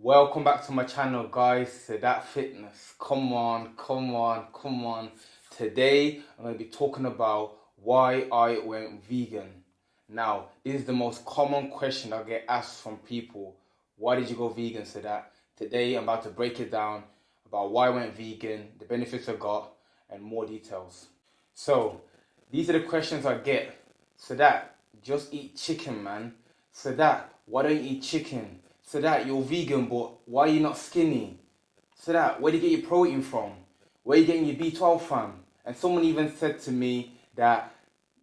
Welcome back to my channel, guys. To that fitness. Come on. Today I'm going to be talking about why I went vegan. Now, this is the most common question I get asked from people. Why did you go vegan? So that today I'm about to break it down about why I went vegan, the benefits I got, and more details. So, these are the questions I get. So that just eat chicken, man. So that why don't you eat chicken? So that you're vegan, but why are you not skinny? So that where do you get your protein from? Where are you getting your B12 from? And someone even said to me that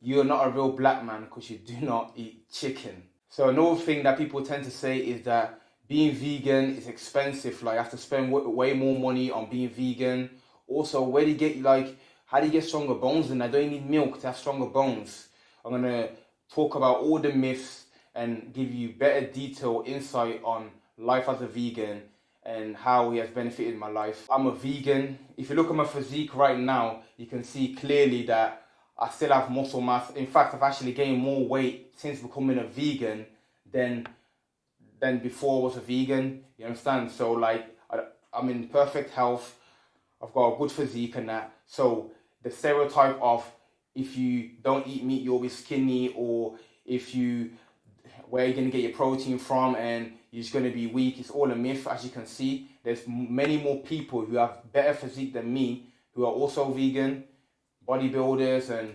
you're not a real black man because you do not eat chicken. So another thing that people tend to say is that being vegan is expensive. Like, I have to spend way more money on being vegan. Also, where do you get, how do you get stronger bones? And I don't need milk to have stronger bones. I'm going to talk about all the myths and give you better detailed insight on life as a vegan and how it has benefited my life. I'm a vegan. If you look at my physique right now, you can see clearly that I still have muscle mass. In fact, I've actually gained more weight since becoming a vegan than before I was a vegan. You understand? So I'm in perfect health. I've got a good physique and that. So the stereotype of if you don't eat meat, you'll be skinny, or where you're going to get your protein from and you're just going to be weak, it's all a myth. As you can see, there's many more people who have better physique than me who are also vegan, bodybuilders and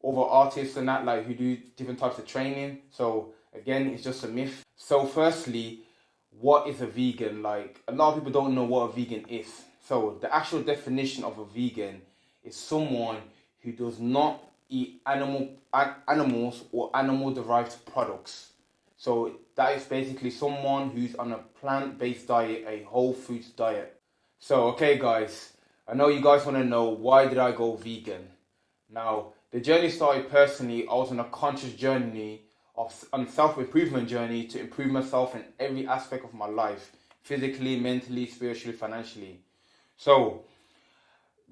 other artists and that, like, who do different types of training. So again, it's just a myth. So firstly, what is a vegan? Like, a lot of people don't know what a vegan is. So the actual definition of a vegan is someone who does not eat animals or animal-derived products. So that is basically someone who's on a plant-based diet, a whole foods diet. So, okay guys, I know you guys want to know, why did I go vegan? Now, the journey started personally. I was on a conscious journey, on self-improvement journey to improve myself in every aspect of my life, physically, mentally, spiritually, financially. So,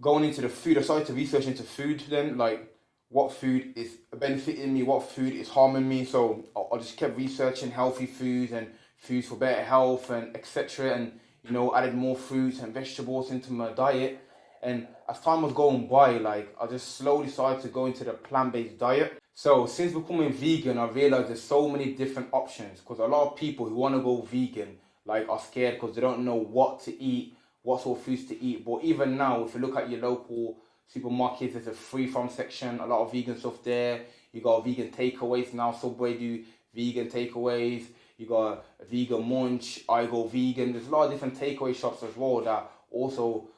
going into the food, I started to research into food then, like what food is benefiting me, what food is harming me. So I just kept researching healthy foods and foods for better health and etc. And added more fruits and vegetables into my diet. And as time was going by, like, I just slowly started to go into the plant-based diet. So since becoming vegan, I realized there's so many different options, because a lot of people who want to go vegan, like, are scared because they don't know what to eat, what sort of foods to eat. But even now, if you look at your local supermarkets, there's a free from section, a lot of vegan stuff there. You got vegan takeaways now. Subway do vegan takeaways. You got a vegan munch, I go vegan. There's a lot of different takeaway shops as well that also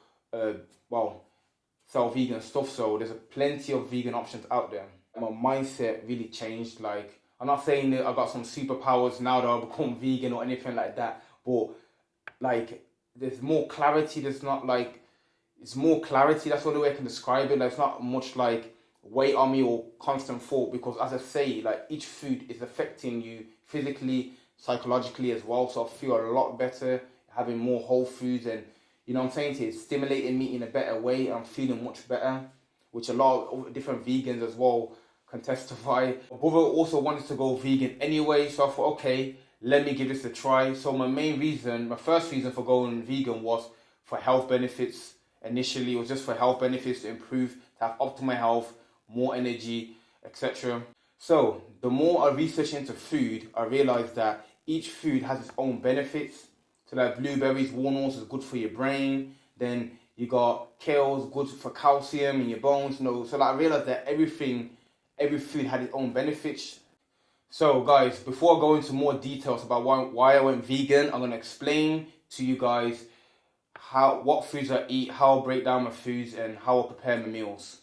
sell vegan stuff. So there's plenty of vegan options out there. My mindset really changed. Like, I'm not saying that I got some superpowers now that I've become vegan or anything like that, but like, there's more clarity. It's more clarity. That's the only way I can describe it. Like, it's not much like weight on me or constant thought, because as I say, like, each food is affecting you physically, psychologically as well. So I feel a lot better having more whole foods, and what I'm saying to you, it's stimulating me in a better way. I'm feeling much better, which a lot of different vegans as well can testify. My brother also wanted to go vegan anyway, so I thought, okay, let me give this a try. So my first reason for going vegan was for health benefits. Initially, it was just for health benefits, to improve, to have optimal health, more energy, etc. So the more I researched into food, I realized that each food has its own benefits. So like blueberries, walnuts is good for your brain. Then you got kale, good for calcium in your bones. So I realized that every food had its own benefits. So guys, before I go into more details about why I went vegan, I'm gonna explain to you guys what foods I eat, how I break down my foods, and how I prepare my meals.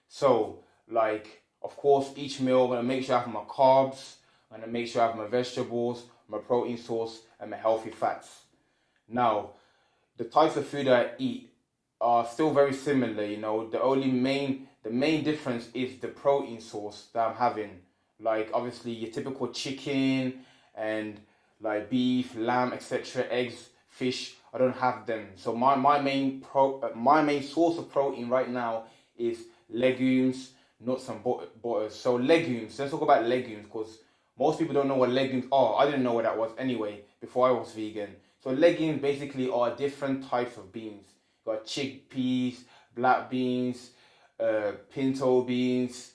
So, like, of course, each meal I'm gonna make sure I have my carbs, I'm gonna make sure I have my vegetables, my protein source, and my healthy fats. Now, the types of food I eat are still very similar. The main difference is the protein source that I'm having. Like, obviously, your typical chicken and like beef, lamb, etc., eggs, fish, I don't have them. So my main source of protein right now is legumes, nuts and butters. So legumes, let's talk about legumes, because most people don't know what legumes are. I didn't know what that was anyway before I was vegan. So So legumes basically are different types of beans. You got chickpeas, black beans, pinto beans,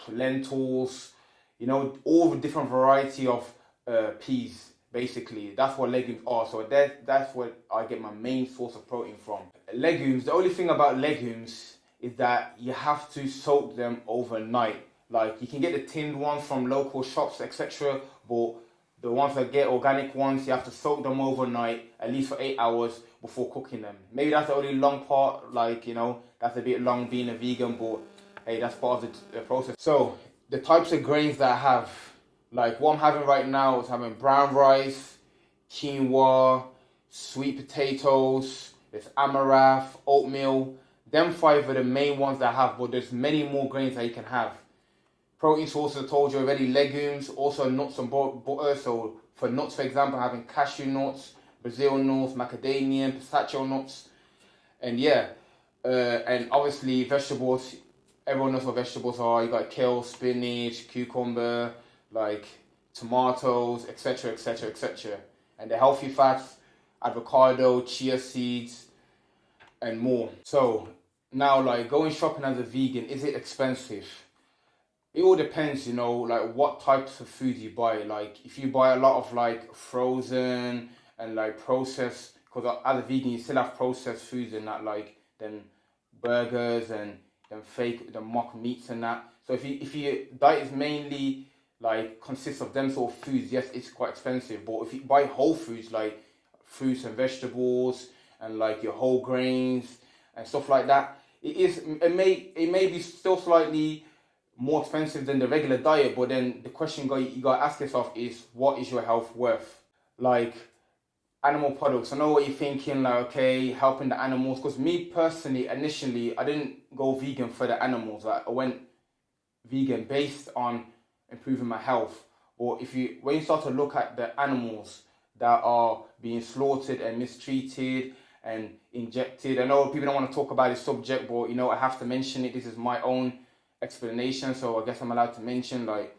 lentils, all the different variety of peas. Basically, that's what legumes are. So that's what I get my main source of protein from. Legumes. The only thing about legumes is that you have to soak them overnight. Like, you can get the tinned ones from local shops, etc. But the ones that get organic ones, you have to soak them overnight, at least for 8 hours before cooking them. Maybe that's the only long part, that's a bit long being a vegan, but hey, that's part of the process. So, the types of grains that I have, like what I'm having right now is having brown rice, quinoa, sweet potatoes, there's amaranth, oatmeal. Them 5 are the main ones that I have, but there's many more grains that you can have. Protein sources, I told you already, legumes, also nuts and butter. So for nuts, for example, having cashew nuts, Brazil nuts, macadamia, pistachio nuts. And and obviously vegetables. Everyone knows what vegetables are. You got kale, spinach, cucumber, like tomatoes, etc., etc., etc. And the healthy fats, avocado, chia seeds, and more. So now, like, going shopping as a vegan, is it expensive? It all depends, like what types of food you buy. Like, if you buy a lot of like frozen and like processed, because as a vegan you still have processed foods and that, like then burgers and the mock meats and that. So if your diet is mainly like consists of them sort of foods, yes, it's quite expensive. But if you buy whole foods like fruits and vegetables and like your whole grains and stuff like that, it may be still slightly more expensive than the regular diet. But then the question you got to ask yourself is, what is your health worth? Like, animal products, I know what you're thinking, like, okay, helping the animals. Because me personally, initially, I didn't go vegan for the animals. Like, I went vegan based on improving my health. Or when you start to look at the animals that are being slaughtered and mistreated and injected, I know people don't want to talk about this subject, but I have to mention it. This is my own explanation, so I guess I'm allowed to mention, like,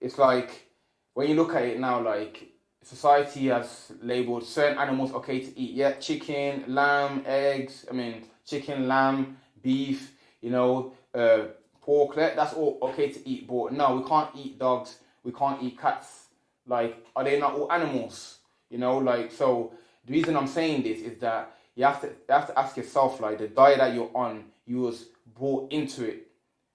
it's like when you look at it now, like, society has labeled certain animals okay to eat. Yeah, chicken, lamb, eggs. Chicken, lamb, beef. Pork. That's all okay to eat. But no, we can't eat dogs. We can't eat cats. Like, are they not all animals? So the reason I'm saying this is that you have to ask yourself, like, the diet that you're on, you was brought into it.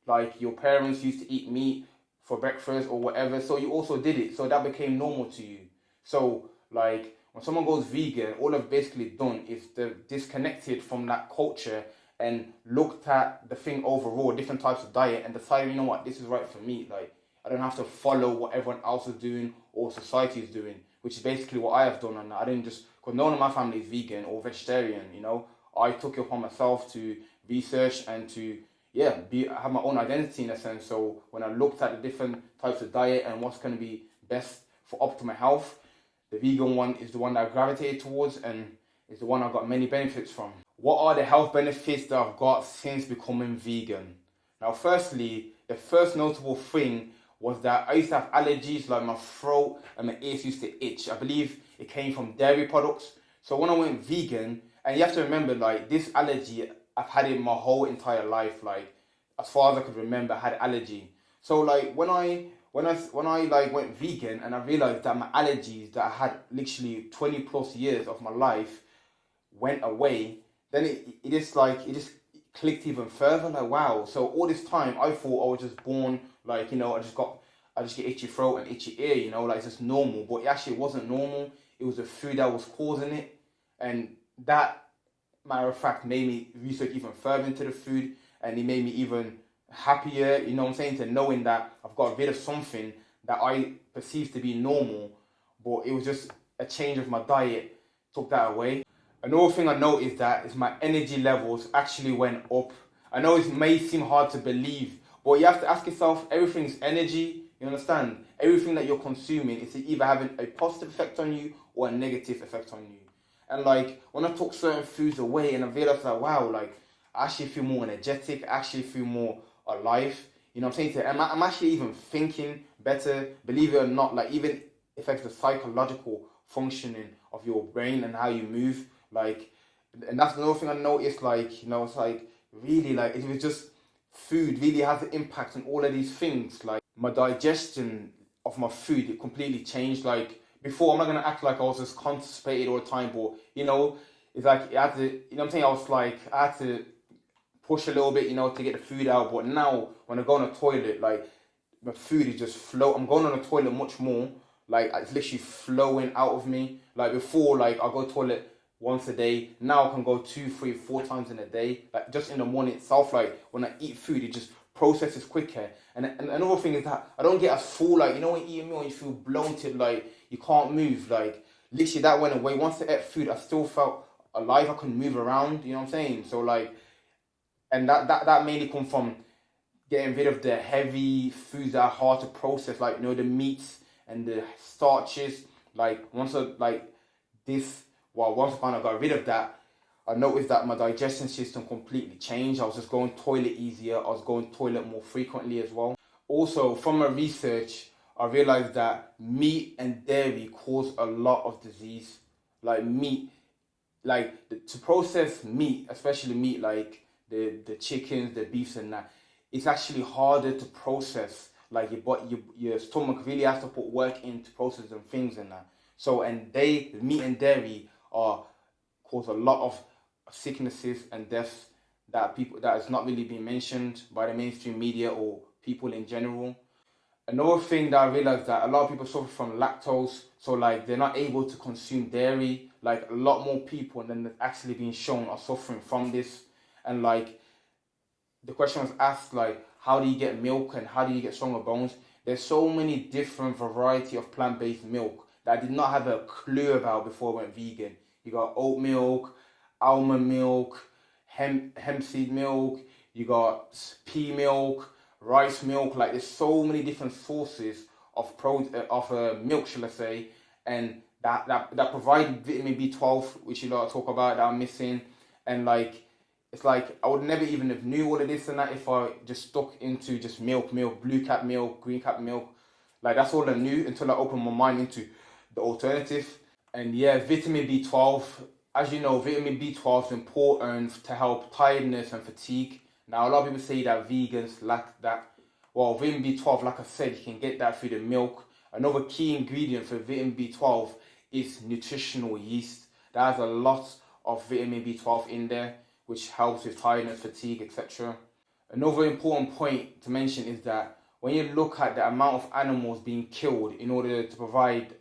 Like, your parents used to eat meat for breakfast or whatever, so you also did it. So that became normal to you. So, like, when someone goes vegan, all I've basically done is they've disconnected from that culture and looked at the thing overall, different types of diet, and decided, this is right for me. Like, I don't have to follow what everyone else is doing or society is doing, which is basically what I have done. And I didn't just, because none of my family is vegan or vegetarian, I took it upon myself to research and to, have my own identity in a sense. So when I looked at the different types of diet and what's going to be best for optimal health, the vegan one is the one that I gravitated towards and is the one I got many benefits from. What are the health benefits that I've got since becoming vegan? Now, firstly, the first notable thing was that I used to have allergies, like my throat and my ears used to itch. I believe it came from dairy products. So when I went vegan, and you have to remember, like, this allergy, I've had it my whole entire life. Like, as far as I could remember, I had allergy. So, like, when I went vegan and I realized that my allergies that I had literally 20 plus years of my life went away, then it just clicked even further. Like, wow. So all this time I thought I was just born, like, I just get itchy throat and itchy ear, like, it's just normal. But it actually wasn't normal. It was the food that was causing it. And that, matter of fact, made me research even further into the food, and it made me even happier, to knowing that I've got rid of something that I perceived to be normal, but it was just a change of my diet took that away. Another thing I noticed that is my energy levels actually went up. I know it may seem hard to believe, but you have to ask yourself, everything is energy, you understand? Everything that you're consuming is either having a positive effect on you or a negative effect on you. And, like, when I took certain foods away and I realized that, wow, like, I actually feel more energetic, I actually feel more alive, I'm actually even thinking better, believe it or not. Like, even affects the psychological functioning of your brain and how you move. Like, and that's another thing I noticed. Like, you know, it's like really like it was just food really has an impact on all of these things. Like my digestion of my food, it completely changed. Like before, I'm not gonna act like I was just constipated all the time, but you know, it's like I had to, you know what I'm saying? I was like, I had to push a little bit, you know, to get the food out. But now when I go on the toilet, like my food is just flow. I'm going on the toilet much more. Like it's literally flowing out of me. Like before, like I go to the toilet once a day. Now I can go 2, 3, 4 times in a day. Like just in the morning itself, like when I eat food, it just processes quicker. And another thing is that I don't get as full. Like you know when you eat a meal and you feel bloated, like you can't move. Like literally that went away. Once I ate food, I still felt alive. I could move around. You know what I'm saying? So like, and that mainly come from getting rid of the heavy foods that are hard to process, like you know the meats and the starches. Like once I once I kind of got rid of that, I noticed that my digestion system completely changed. I was just going toilet easier. I was going toilet more frequently as well. Also, from my research, I realized that meat and dairy cause a lot of disease. Like meat, to process meat, especially meat like the chickens, the beefs and that, it's actually harder to process. Like your stomach really has to put work into processing things and that. So meat and dairy are cause a lot of sicknesses and deaths that is not really being mentioned by the mainstream media or people in general. Another thing that I realized that a lot of people suffer from lactose, so like they're not able to consume dairy. Like a lot more people than that's actually being shown are suffering from this. And like the question was asked, like how do you get milk and how do you get stronger bones? There's so many different variety of plant-based milk that I did not have a clue about before I went vegan. You got oat milk, almond milk, hemp seed milk, you got pea milk, rice milk. Like there's so many different sources of milk, shall I say, and that provide vitamin B12, which you lot talk about that I'm missing, and like it's like I would never even have knew all of this and that if I just stuck into just milk, blue cap milk, green cap milk. Like that's all I knew until I opened my mind into the alternative. And yeah, vitamin B12. As you know, vitamin B12 is important to help tiredness and fatigue. Now, a lot of people say that vegans lack that. Well, vitamin B12, like I said, you can get that through the milk. Another key ingredient for vitamin B12 is nutritional yeast. That has a lot of vitamin B12 in there, which helps with tiredness, fatigue, etc. Another important point to mention is that when you look at the amount of animals being killed in order to provide,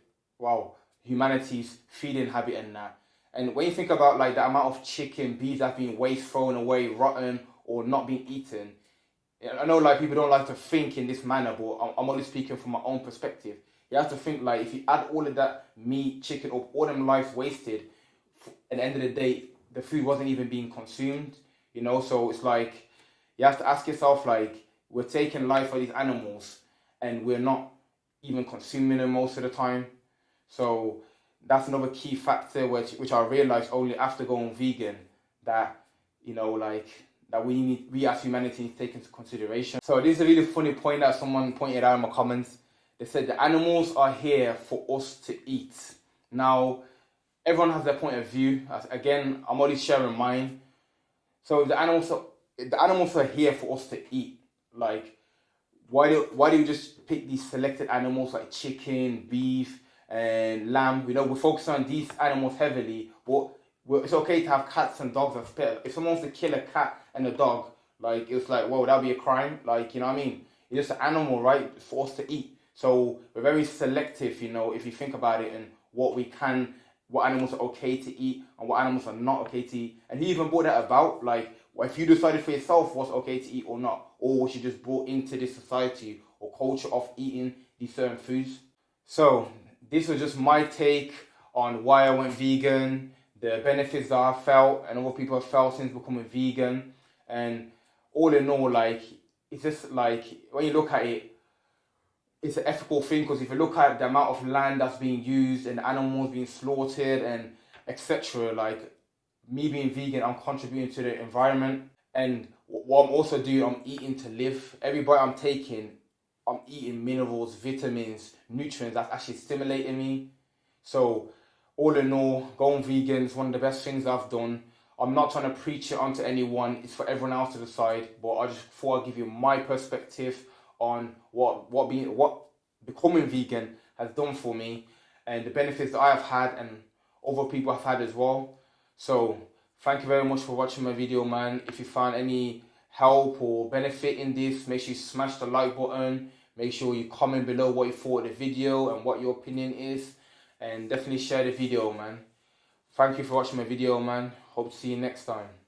humanity's feeding habit and that, and when you think about like the amount of chicken, beef that's being waste, thrown away, rotten, or not being eaten, I know like people don't like to think in this manner, but I'm only speaking from my own perspective. You have to think like if you add all of that meat, chicken, or all them lives wasted, at the end of the day, the food wasn't even being consumed, you know. So it's like you have to ask yourself, like, we're taking life of these animals and we're not even consuming them most of the time. So that's another key factor which I realized only after going vegan, that you know, like, that we as humanity need to take into consideration. So this is a really funny point that someone pointed out in my comments. They said the animals are here for us to eat. Now everyone has their point of view. Again, I'm only sharing mine. So the animals are here for us to eat. Like, why do you just pick these selected animals like chicken, beef, and lamb? You know, we're focusing on these animals heavily. But it's okay to have cats and dogs as pets. If someone wants to kill a cat and a dog, like, it's like, whoa, that'd be a crime. Like, you know what I mean? It's just an animal, right? It's for us to eat. So we're very selective, you know, if you think about it, and what animals are okay to eat and what animals are not okay to eat. And he even brought that about, like, if you decided for yourself what's okay to eat or not, or what you just brought into this society or culture of eating these certain foods. So this was just my take on why I went vegan, the benefits that I felt and other people have felt since becoming vegan. And all in all, like, it's just like, when you look at it, it's an ethical thing, because if you look at the amount of land that's being used and the animals being slaughtered and etc., like, me being vegan, I'm contributing to the environment. And what I'm also doing, I'm eating to live. Every bite I'm taking, I'm eating minerals, vitamins, nutrients that's actually stimulating me. So all in all, going vegan is one of the best things I've done. I'm not trying to preach it onto anyone. It's for everyone else to decide. But I just thought I'd give you my perspective on what becoming vegan has done for me, and the benefits that I have had and other people have had as well. So thank you very much for watching my video, man. If you found any help or benefit in this, make sure you smash the like button. Make sure you comment below what you thought of the video and what your opinion is. And definitely share the video, man. Thank you for watching my video, man. Hope to see you next time.